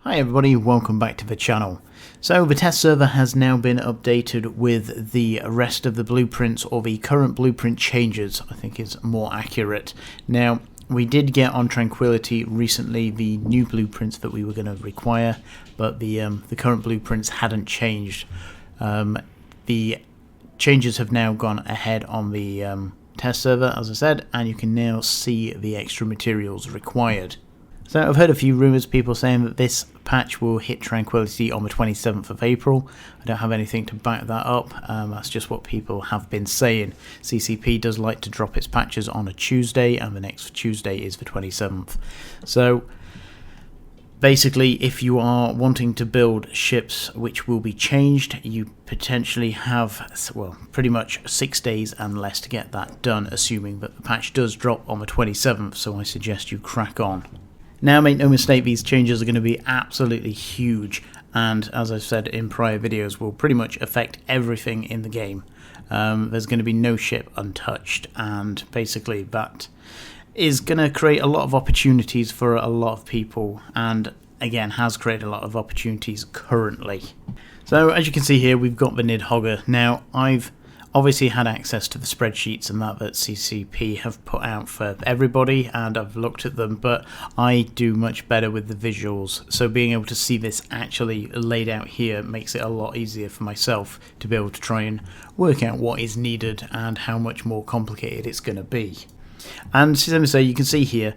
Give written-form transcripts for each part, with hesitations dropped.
Hi everybody, welcome back to the channel. So the test server has now been updated with the rest of the blueprints, or the current blueprint changes, I think is more accurate. Now, we did get on Tranquility recently the new blueprints that we were going to require, but the current blueprints hadn't changed. The changes have now gone ahead on the test server, as I said, and you can now see the extra materials required. So I've heard a few rumours, people saying that this patch will hit Tranquility on the 27th of April. I don't have anything to back that up, that's just what people have been saying. CCP does like to drop its patches on a Tuesday, and the next Tuesday is the 27th. So basically, if you are wanting to build ships which will be changed, you potentially have, well, pretty much 6 days and less to get that done, assuming that the patch does drop on the 27th, so I suggest you crack on. Now, make no mistake, these changes are going to be absolutely huge, and as I've said in prior videos, will pretty much affect everything in the game. There's going to be no ship untouched, and basically that is going to create a lot of opportunities for a lot of people, and again has created a lot of opportunities currently. So as you can see here, we've got the Nid Hogger. Now, I've obviously had access to the spreadsheets and that CCP have put out for everybody, and I've looked at them, but I do much better with the visuals, so being able to see this actually laid out here makes it a lot easier for myself to be able to try and work out what is needed and how much more complicated it's going to be. And let me say, you can see here,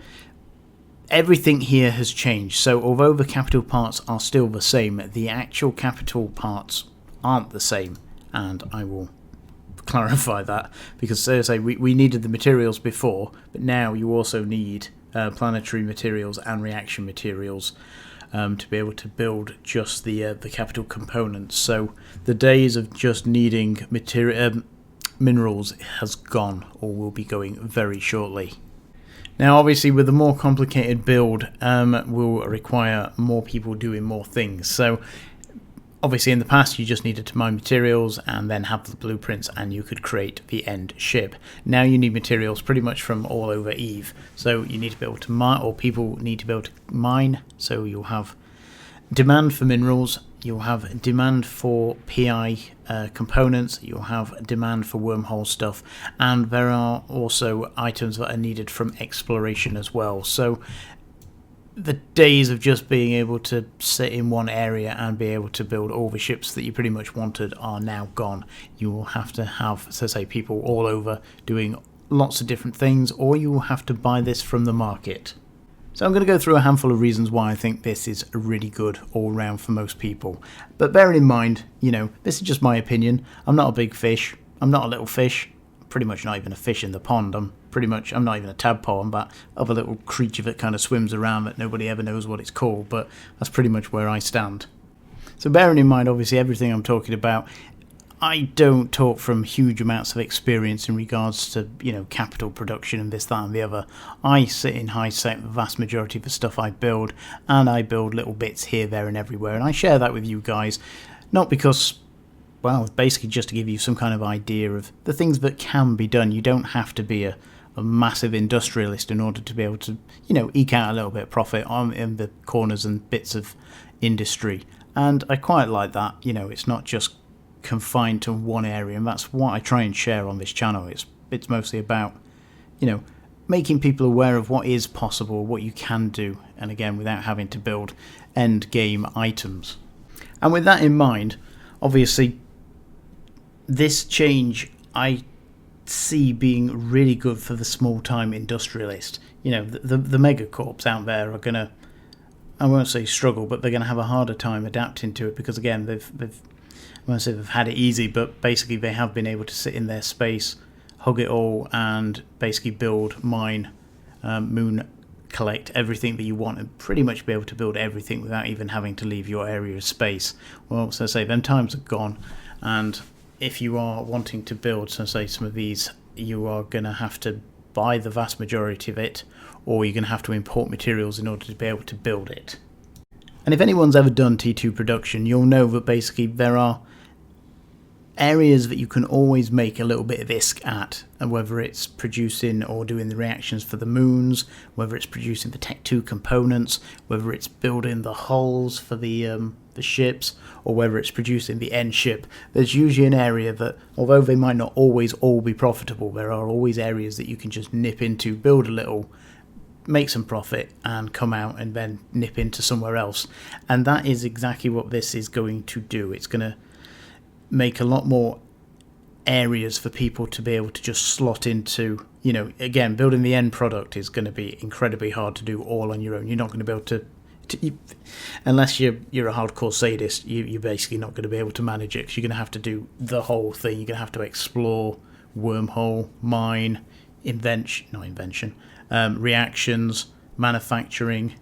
everything here has changed. So although the capital parts are still the same, the actual capital parts aren't the same, and I will clarify that, because as I say, we needed the materials before, but now you also need planetary materials and reaction materials to be able to build just the capital components. So the days of just needing minerals has gone, or will be going very shortly. Now, obviously, with a more complicated build, will require more people doing more things. So obviously, in the past, you just needed to mine materials and then have the blueprints, and you could create the end ship. Now you need materials pretty much from all over Eve. So you need to be able to mine, or people need to be able to mine. So you'll have demand for minerals, you'll have demand for PI components, you'll have demand for wormhole stuff, and there are also items that are needed from exploration as well. So the days of just being able to sit in one area and be able to build all the ships that you pretty much wanted are now gone. You will have to have, so say, people all over doing lots of different things, or you will have to buy this from the market. So I'm going to go through a handful of reasons why I think this is really good all round for most people. But bearing in mind, you know, this is just my opinion. I'm not a big fish. I'm not a little fish. Pretty much not even a fish in the pond. I'm not even a tadpole. I'm that other little creature that kind of swims around that nobody ever knows what it's called, but that's pretty much where I stand. So bearing in mind, obviously, everything I'm talking about, I don't talk from huge amounts of experience in regards to, you know, capital production and this, that and the other. I sit in high sec the vast majority of the stuff I build, and I build little bits here, there and everywhere, and I share that with you guys, not because, well, basically just to give you some kind of idea of the things that can be done. You don't have to be a massive industrialist in order to be able to, you know, eke out a little bit of profit in the corners and bits of industry. And I quite like that, you know, it's not just confined to one area, and that's what I try and share on this channel. It's mostly about, you know, making people aware of what is possible, what you can do, and again, without having to build end game items. And with that in mind, obviously, this change I see being really good for the small-time industrialist. You know, the megacorps out there are going to, I won't say struggle, but they're going to have a harder time adapting to it, because again, I won't say they've had it easy, but basically they have been able to sit in their space, hug it all, and basically build, mine, moon, collect everything that you want, and pretty much be able to build everything without even having to leave your area of space. Well, so say them times are gone, and if you are wanting to build, so say, some of these, you are going to have to buy the vast majority of it, or you're going to have to import materials in order to be able to build it. And if anyone's ever done T2 production, you'll know that basically there are areas that you can always make a little bit of ISK at, and whether it's producing or doing the reactions for the moons, whether it's producing the Tech 2 components, whether it's building the hulls for the ships, or whether it's producing the end ship. There's usually an area that, although they might not always all be profitable, there are always areas that you can just nip into, build a little, make some profit, and come out and then nip into somewhere else. And that is exactly what this is going to do. It's going to make a lot more areas for people to be able to just slot into. You know, again, building the end product is going to be incredibly hard to do all on your own. You're not going to be able to unless you're a hardcore sadist, you're basically not going to be able to manage it, because you're going to have to do the whole thing. You're going to have to explore, wormhole, mine, reactions, manufacturing,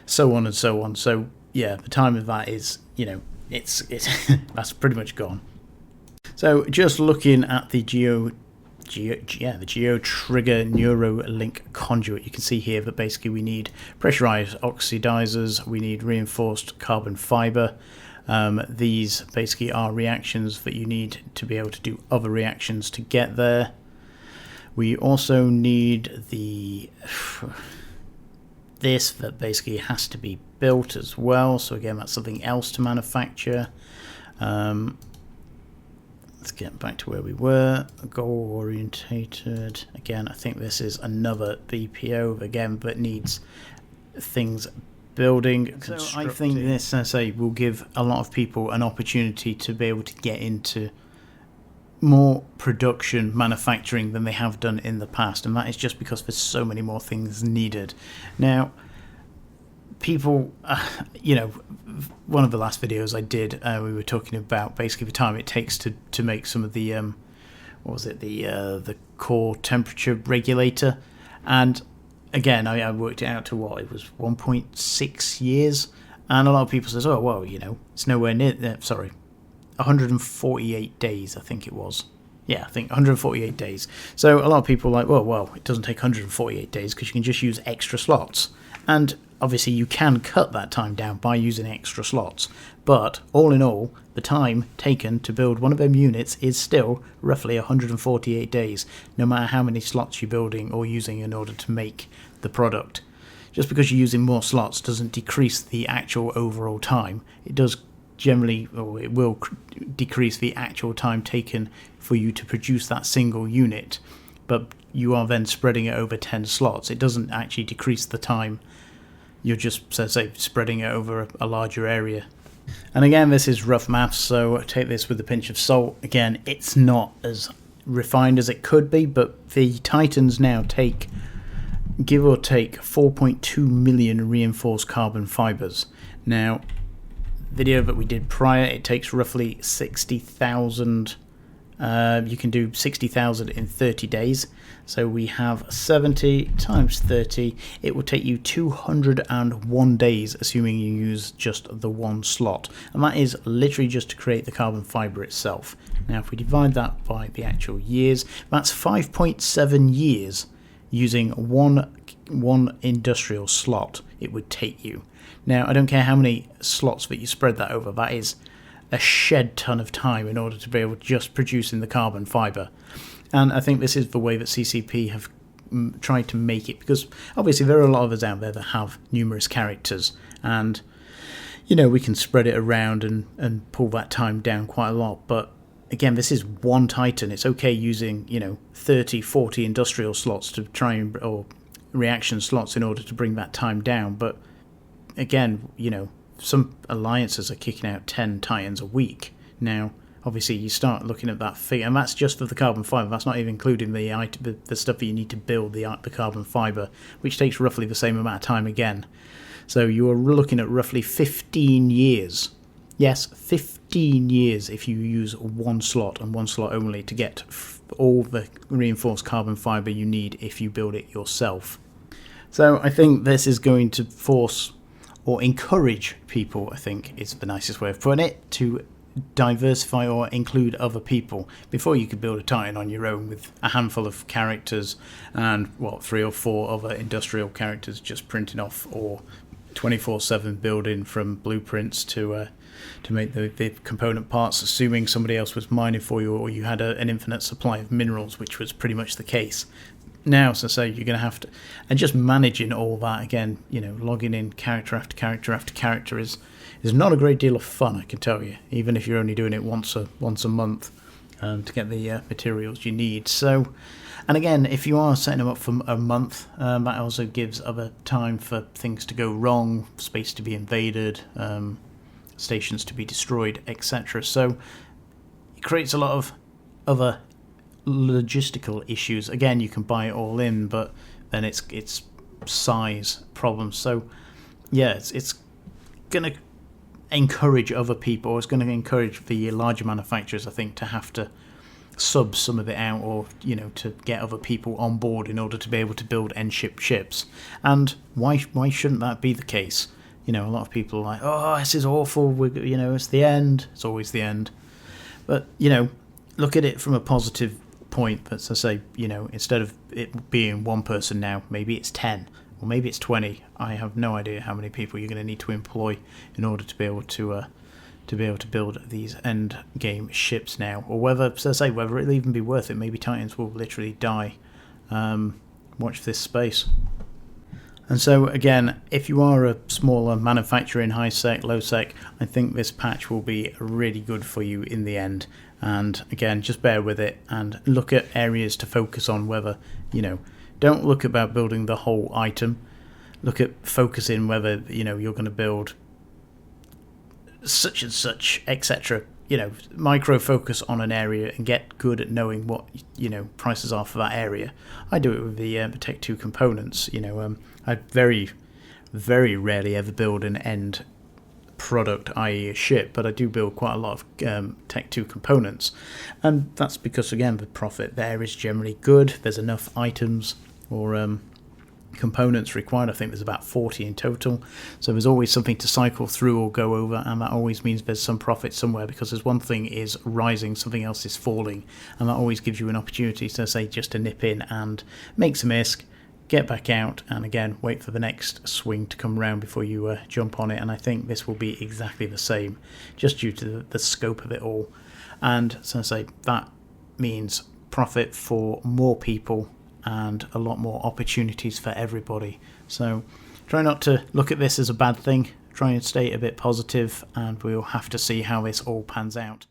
so on and so on. So yeah, the time of that is, it's that's pretty much gone. So just looking at the Geo Trigger Neuralink conduit, you can see here that basically we need pressurized oxidizers, we need reinforced carbon fiber. These basically are reactions that you need to be able to do other reactions to get there. We also need this that basically has to be built as well, so again that's something else to manufacture. Let's get back to where we were. Goal orientated. Again, I think this is another BPO again, but needs things building. So I think this, as I say, will give a lot of people an opportunity to be able to get into more production manufacturing than they have done in the past, and that is just because there's so many more things needed. Now, people, one of the last videos I did, we were talking about basically the time it takes to make some of the the core temperature regulator, and again I worked it out to what it was, 1.6 years, and a lot of people says, oh well, it's nowhere near 148 days I think it was. Yeah, I think 148 days. So a lot of people are like, well, it doesn't take 148 days because you can just use extra slots. And obviously you can cut that time down by using extra slots. But all in all, the time taken to build one of them units is still roughly 148 days, no matter how many slots you're building or using in order to make the product. Just because you're using more slots doesn't decrease the actual overall time. It does generally, or it will decrease the actual time taken for you to produce that single unit, but you are then spreading it over 10 slots. It doesn't actually decrease the time. You're just, say, spreading it over a larger area. And again, this is rough maths, so take this with a pinch of salt. Again, it's not as refined as it could be, but the Titans now take, give or take, 4.2 million reinforced carbon fibers. Now, video that we did prior, it takes roughly 60,000. You can do 60,000 in 30 days. So we have 70 times 30. It will take you 201 days, assuming you use just the one slot. And that is literally just to create the carbon fiber itself. Now, if we divide that by the actual years, that's 5.7 years using one industrial slot it would take you. Now, I don't care how many slots that you spread that over, that is a shed ton of time in order to be able to just producing the carbon fiber. And I think this is the way that CCP have tried to make it, because obviously there are a lot of us out there that have numerous characters, and we can spread it around and pull that time down quite a lot. But again, this is one Titan. It's okay using 30, 40 industrial slots to try and, or reaction slots, in order to bring that time down. But again, some alliances are kicking out 10 Titans a week. Now, obviously, you start looking at that figure, and that's just for the carbon fiber. That's not even including the stuff that you need to build the carbon fiber, which takes roughly the same amount of time again. So you are looking at roughly 15 years. Yes, 15 years if you use one slot and one slot only to get all the reinforced carbon fiber you need if you build it yourself. So I think this is going to force or encourage people, I think is the nicest way of putting it, to diversify or include other people. Before, you could build a Titan on your own with a handful of characters and 3 or 4 other industrial characters just printing off or 24/7 building from blueprints to make the component parts, assuming somebody else was mining for you, or you had an infinite supply of minerals, which was pretty much the case. Now, so say you're going to have to, and just managing all that again, logging in character after character after character is not a great deal of fun, I can tell you, even if you're only doing it once a month to get the materials you need. So, and again, if you are setting them up for a month, that also gives other time for things to go wrong, space to be invaded, stations to be destroyed, etc. So it creates a lot of other logistical issues. Again, you can buy it all in, but then it's size problems. So yeah, it's going to encourage other people, or it's going to encourage the larger manufacturers, I think, to have to sub some of it out, or to get other people on board in order to be able to build end ship ships. And why shouldn't that be the case? A lot of people are like, oh, this is awful, it's the end. It's always the end. But look at it from a positive point. That's to say, instead of it being one person now, maybe it's 10 or maybe it's 20. I have no idea how many people you're going to need to employ in order to be able to build these end game ships now, or whether it'll even be worth it. Maybe Titans will literally die. Watch this space. And so again, if you are a smaller manufacturer in high sec, low sec, I think this patch will be really good for you in the end. And again, just bear with it and look at areas to focus on. Whether don't look about building the whole item. Look at focusing whether you're going to build such and such, etc. Micro focus on an area and get good at knowing what prices are for that area. I do it with the Tech 2 components. I very, very rarely ever build an end product, i.e. a ship, but I do build quite a lot of Tech 2 components, and that's because again the profit there is generally good. There's enough items or components required. I think there's about 40 in total, so there's always something to cycle through or go over, and that always means there's some profit somewhere, because there's one thing is rising, something else is falling, and that always gives you an opportunity to say just to nip in and make some ISK, get back out, and again wait for the next swing to come around before you jump on it. And I think this will be exactly the same, just due to the scope of it all. And so I say that means profit for more people and a lot more opportunities for everybody. So try not to look at this as a bad thing. Try and stay a bit positive, and we'll have to see how this all pans out.